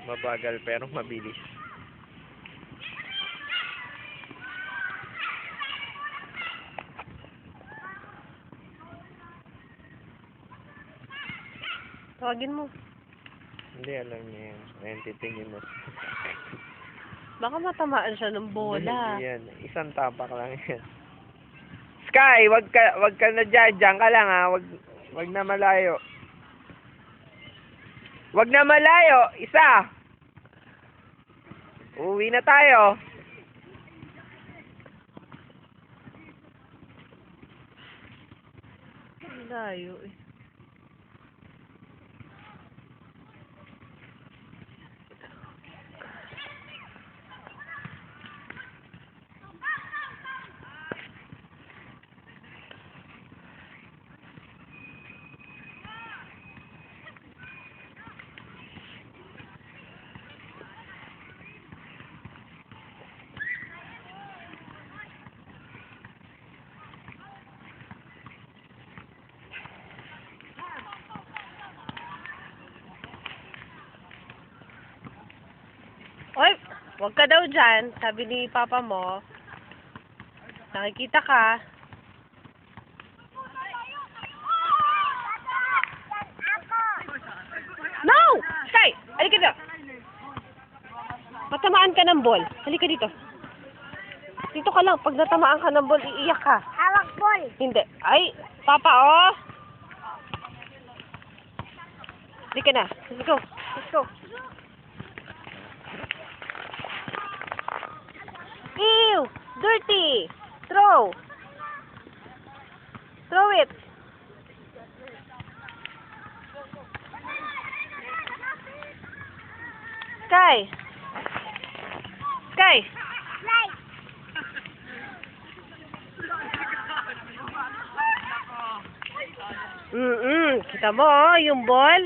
Mabagal pero mabilis. Tawagin mo. Hindi, alam niya yan. Ayan, titingin mo. Baka matamaan siya ng bola. Hindi yan. Isang tapak lang yan. Sky, wag ka na dyan. Diyan ka lang ha. Wag na malayo. Wag na malayo. Isa. Uwi na tayo. Layo eh. Oy, wag ka daw dyan. Sabi ni papa mo. Nakikita ka. No! Sky! Halika dito. Matamaan ka ng ball. Halika dito. Dito ka lang. Pag natamaan ka ng ball, iiyak ka. Hawak ball. Hindi. Ay, papa, oh. Halika na. Let's go. Let's go. Ew! Dirty! Throw! Throw it! Sky! Sky! Right. Kita mo, oh, yung ball.